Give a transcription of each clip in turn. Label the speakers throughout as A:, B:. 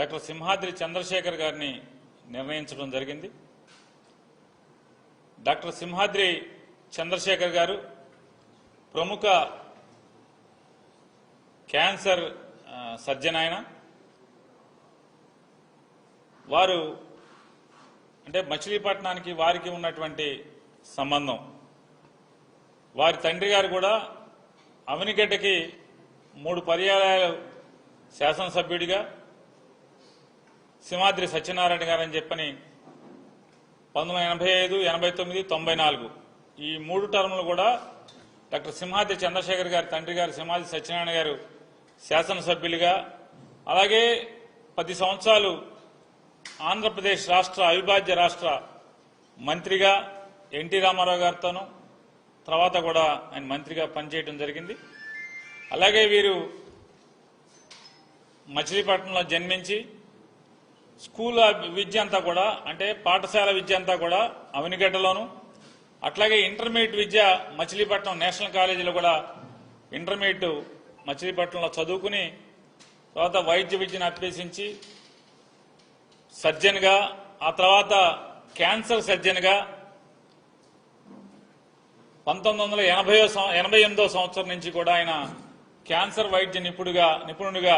A: Doctor Simhadri Chandrasekhar గారిని నిర్ణయించడం జరిగింది. డాక్టర్ సింహాద్రి చంద్రశేఖర్ గారు ప్రముఖ క్యాన్సర్ సర్జన్. ఆయన వారు అంటే మచిలీపట్నానికి వారికి ఉన్నటువంటి సంబంధం. వారి తండ్రి గారు కూడా అవనిగడ్డకి 3 పర్యాయాలు శాసనసభ్యుడిగా సింహాద్రి సత్యనారాయణ గారు అని చెప్పని 1985, 89, 94 ఈ 3 టర్ములు కూడా డాక్టర్ సింహాద్రి చంద్రశేఖర్ గారి తండ్రి గారు సింహాద్రి సత్యనారాయణ గారు శాసనసభ్యులుగా, అలాగే 10 సంవత్సరాలు ఆంధ్రప్రదేశ్ రాష్ట్ర అవిభాజ్య రాష్ట్ర మంత్రిగా ఎన్టీ రామారావు గారితోనూ తర్వాత కూడా ఆయన మంత్రిగా పనిచేయడం జరిగింది. అలాగే వీరు మచిలీపట్నంలో జన్మించి స్కూల్ విద్య అంతా కూడా అంటే పాఠశాల విద్య అంతా కూడా అవనిగడ్డలోను, అట్లాగే ఇంటర్మీడియట్ విద్య మచిలీపట్నం నేషనల్ కాలేజీలో కూడా ఇంటర్మీడియట్ మచిలీపట్నంలో చదువుకుని తర్వాత వైద్య విద్యను అభ్యసించి సర్జన్గా, ఆ తర్వాత క్యాన్సర్ సర్జన్గా 1988వ సంవత్సరం నుంచి కూడా ఆయన క్యాన్సర్ వైద్య నిపుణుడిగా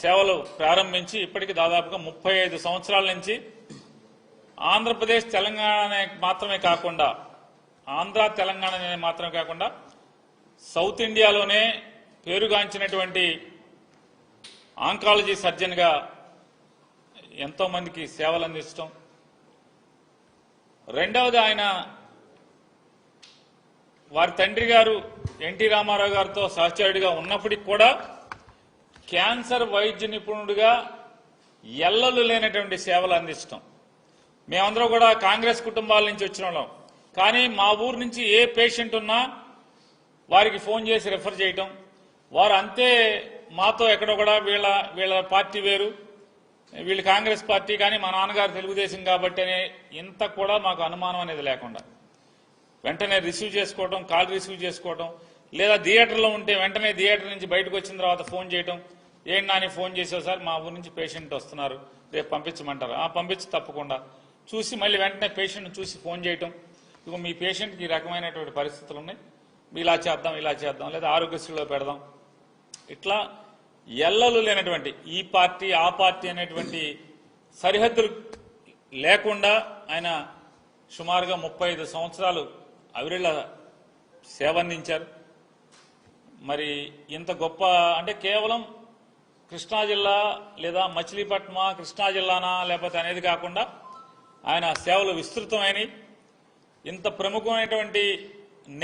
A: సేవలు ప్రారంభించి ఇప్పటికి దాదాపుగా 35 సంవత్సరాల నుంచి ఆంధ్రప్రదేశ్ తెలంగాణ మాత్రమే కాకుండా సౌత్ ఇండియాలోనే పేరుగాంచినటువంటి ఆంకాలజీ సర్జన్గా ఎంతో మందికి సేవలు అందించడం. రెండవది ఆయన వారి తండ్రి గారు ఎన్టీ రామారావు గారితో సహచరుడిగా ఉన్నప్పటికీ కూడా క్యాన్సర్ వైద్య నిపుణుడిగా ఎల్లలు లేనటువంటి సేవలు అందించడం. మేమందరం కూడా కాంగ్రెస్ కుటుంబాల నుంచి వచ్చిన వాళ్ళం, కానీ మా ఊరు నుంచి ఏ పేషెంట్ ఉన్నా వారికి ఫోన్ చేసి రెఫర్ చేయటం. వారు అంతే మాతో ఎక్కడో కూడా వీళ్ళ పార్టీ వేరు, వీళ్ళు కాంగ్రెస్ పార్టీ, కానీ మా నాన్నగారు తెలుగుదేశం కాబట్టి అనే ఇంత కూడా మాకు అనుమానం అనేది లేకుండా వెంటనే రిసీవ్ చేసుకోవడం, కాల్ రిసీవ్ చేసుకోవడం, లేదా థియేటర్లో ఉంటే వెంటనే థియేటర్ నుంచి బయటకు వచ్చిన తర్వాత ఫోన్ చేయడం. ఏంటి నాని ఫోన్ చేసావు సార్, మా ఊరు నుంచి పేషెంట్ వస్తున్నారు, రేపు పంపించమంటారు. పంపించి తప్పకుండా చూసి మళ్ళీ వెంటనే పేషెంట్ చూసి ఫోన్ చేయటం. ఇక మీ పేషెంట్కి ఈ రకమైనటువంటి పరిస్థితులు ఉన్నాయి, ఇలా చేద్దాం లేదా ఆరోగ్యశ్రీలో పెడదాం. ఇట్లా ఎల్లలు లేనటువంటి ఈ పార్టీ ఆ పార్టీ అనేటువంటి సరిహద్దులు లేకుండా ఆయన సుమారుగా 35 సంవత్సరాలు అవిరళ సేవ అందించారు. మరి ఇంత గొప్ప అంటే కేవలం కృష్ణా జిల్లా లేదా మచిలీపట్నమా కృష్ణా జిల్లానా లేకపోతే అనేది కాకుండా ఆయన సేవలు విస్తృతమైనవి. ఇంత ప్రముఖమైనటువంటి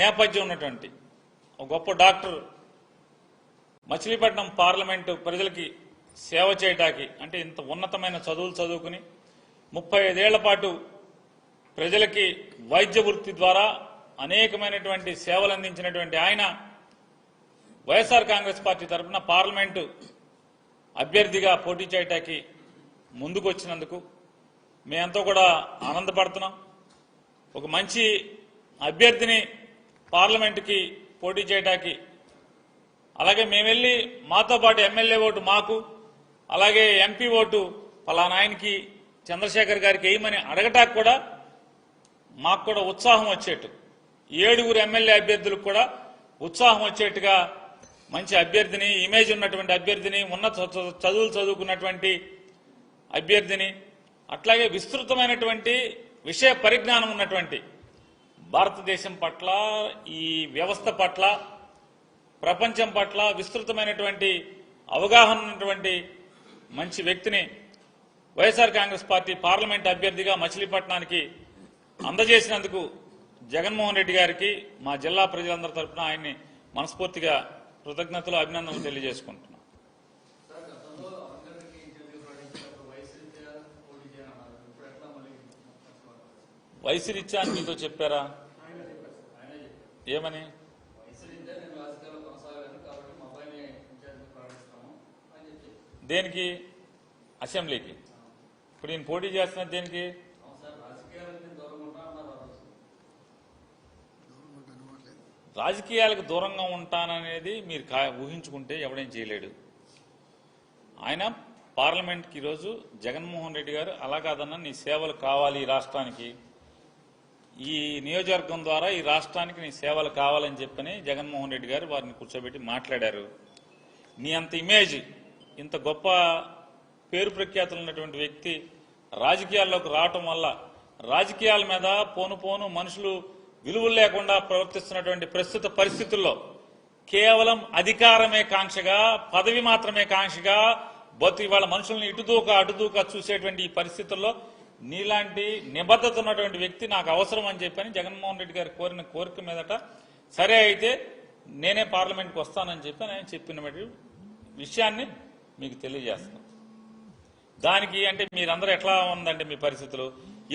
A: నేపథ్యం ఉన్నటువంటి ఒక గొప్ప డాక్టర్ మచిలీపట్నం పార్లమెంటు ప్రజలకి సేవ చేయటానికి అంటే ఇంత ఉన్నతమైన చదువులు చదువుకుని 35 ఏళ్ల పాటు ప్రజలకి వైద్య వృత్తి ద్వారా అనేకమైనటువంటి సేవలు అందించినటువంటి ఆయన వైఎస్ఆర్ కాంగ్రెస్ పార్టీ తరఫున పార్లమెంటు అభ్యర్థిగా పోటీ చేయటానికి ముందుకు వచ్చినందుకు మేమంతా కూడా ఆనందపడుతున్నాం. ఒక మంచి అభ్యర్థిని పార్లమెంటుకి పోటీ చేయటానికి, అలాగే మేము వెళ్ళి మాతో పాటు ఎమ్మెల్యే ఓటు మాకు, అలాగే ఎంపీ ఓటు పలానా ఆయనకి చంద్రశేఖర్ గారికి వేయమని అడగటానికి కూడా మాకు కూడా ఉత్సాహం వచ్చేట్టు, 7 ఎమ్మెల్యే అభ్యర్థులకు కూడా ఉత్సాహం వచ్చేట్టుగా మంచి అభ్యర్థిని, ఇమేజ్ ఉన్నటువంటి అభ్యర్థిని, ఉన్నత చదువులు చదువుకున్నటువంటి అభ్యర్థిని, అట్లాగే విస్తృతమైనటువంటి విషయ పరిజ్ఞానం ఉన్నటువంటి భారతదేశం పట్ల, ఈ వ్యవస్థ పట్ల, ప్రపంచం పట్ల విస్తృతమైనటువంటి అవగాహన ఉన్నటువంటి మంచి వ్యక్తిని వైఎస్ఆర్ కాంగ్రెస్ పార్టీ పార్లమెంట్ అభ్యర్థిగా మచిలీపట్నానికి అందజేసినందుకు జగన్మోహన్ రెడ్డి గారికి మా జిల్లా ప్రజలందరి తరఫున ఆయన్ని మనస్ఫూర్తిగా కృతజ్ఞతలు, అభినందనలు తెలియజేసుకుంటున్నాం. వయసు రీత్యా అని మీతో చెప్పారా? ఏమని? దేనికి? అసెంబ్లీకి. ఇప్పుడు ఈయన పోటీ చేస్తున్నది దేనికి? రాజకీయాలకు దూరంగా ఉంటాననేది మీరు ఊహించుకుంటే ఎవడేం చేయలేడు. ఆయన పార్లమెంట్కి ఈరోజు జగన్మోహన్ రెడ్డి గారు అలా కాదన్నా నీ సేవలు కావాలి ఈ రాష్ట్రానికి, ఈ నియోజకవర్గం ద్వారా ఈ రాష్ట్రానికి నీ సేవలు కావాలని చెప్పని జగన్మోహన్ రెడ్డి గారు వారిని కూర్చోబెట్టి మాట్లాడారు. నీ అంత ఇమేజ్, ఇంత గొప్ప పేరు ప్రఖ్యాతులు ఉన్నటువంటి వ్యక్తి రాజకీయాల్లోకి రావటం వల్ల రాజకీయాల మీద పోను మనుషులు విలువలు లేకుండా ప్రవర్తిస్తున్నటువంటి ప్రస్తుత పరిస్థితుల్లో కేవలం అధికారమే కాంక్షగా, పదవి మాత్రమే కాంక్షగా ఇవాళ మనుషుల్ని అటుదూక చూసేటువంటి ఈ పరిస్థితుల్లో నీలాంటి నిబద్ధత ఉన్నటువంటి వ్యక్తి నాకు అవసరం అని చెప్పని జగన్మోహన్ రెడ్డి గారు కోరిన కోరిక మీదట సరే అయితే నేనే పార్లమెంట్కి వస్తానని చెప్పి ఆయన చెప్పిన విషయాన్ని మీకు తెలియజేస్తాను. దానికి అంటే మీరందరూ ఎట్లా ఉందండి మీ పరిస్థితులు,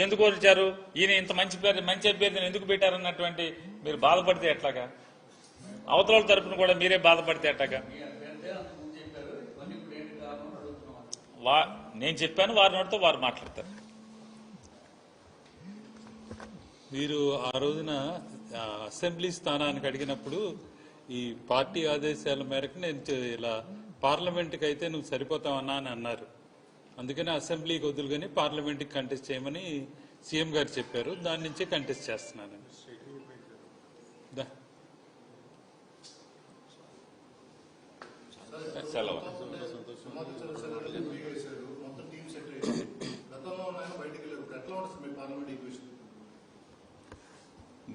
A: ఎందుకు వచ్చారు, ఈయన ఇంత మంచి అభ్యర్థిని ఎందుకు పెట్టారన్నటువంటి మీరు బాధపడితే ఎట్లాగా, అవతల తరపున కూడా మీరే బాధపడితే ఎట్లాగా. నేను చెప్పాను, వారి నోటితో వారు మాట్లాడతారు.
B: మీరు ఆ రోజున అసెంబ్లీ స్థానానికి అడిగినప్పుడు ఈ పార్టీ ఆదేశాల మేరకు నేను ఇలా పార్లమెంట్కి అయితే నువ్వు సరిపోతావన్నా అని అన్నారు. అందుకని అసెంబ్లీకి వదులుగానే పార్లమెంట్కి కంటెస్ట్ చేయమని సీఎం గారు చెప్పారు. దాని నుంచే కంటెస్ట్ చేస్తున్నాను.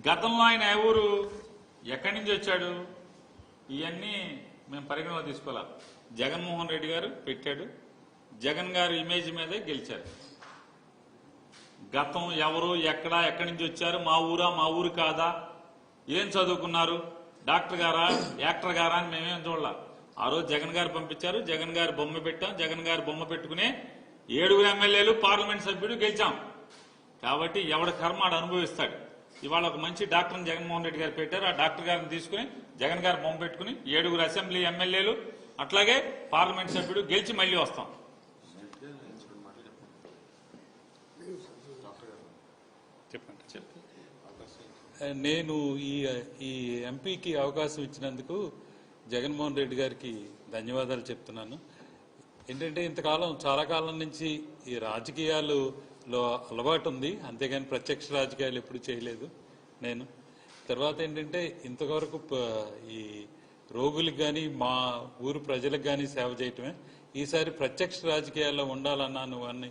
A: గతంలో ఆయన ఎవరు, ఎక్కడి నుంచి వచ్చాడు, ఇవన్నీ మేము పరిగణలో తీసుకోవాలా. జగన్మోహన్ రెడ్డి గారు పెట్టాడు, జగన్ గారు ఇమేజ్ మీదే గెలిచారు. గతం ఎవరు, ఎక్కడి నుంచి వచ్చారు, మా ఊరు కాదా, ఏం చదువుకున్నారు, డాక్టర్ గారా, యాక్టర్ గారా అని మేమేం చూడాల. ఆ రోజు జగన్ గారు పంపించారు, జగన్ గారు బొమ్మ పెట్టాం, జగన్ గారు బొమ్మ పెట్టుకునే 7 ఎమ్మెల్యేలు పార్లమెంట్ సభ్యుడు గెలిచాం. కాబట్టి ఎవడ కర్మ ఆడు అనుభవిస్తాడు. ఇవాళ ఒక మంచి డాక్టర్ని జగన్మోహన్ రెడ్డి గారు పెట్టారు, ఆ డాక్టర్ గారిని తీసుకుని జగన్ గారు బొమ్మ పెట్టుకుని 7 అసెంబ్లీ ఎమ్మెల్యేలు అట్లాగే పార్లమెంట్ సభ్యుడు గెలిచి మళ్లీ వస్తాం.
B: నేను ఈ ఎంపీకి అవకాశం ఇచ్చినందుకు జగన్మోహన్ రెడ్డి గారికి ధన్యవాదాలు చెప్తున్నాను. ఏంటంటే ఇంతకాలం చాలా కాలం నుంచి ఈ రాజకీయాలలో అలవాటు ఉంది, అంతేగాని ప్రత్యక్ష రాజకీయాలు ఎప్పుడు చేయలేదు నేను. తర్వాత ఏంటంటే ఇంతవరకు ఈ రోగులకు కానీ మా ఊరు ప్రజలకు కానీ సేవ చేయటమే. ఈసారి ప్రత్యక్ష రాజకీయాల్లో ఉండాలన్నా నువ్వు అన్ని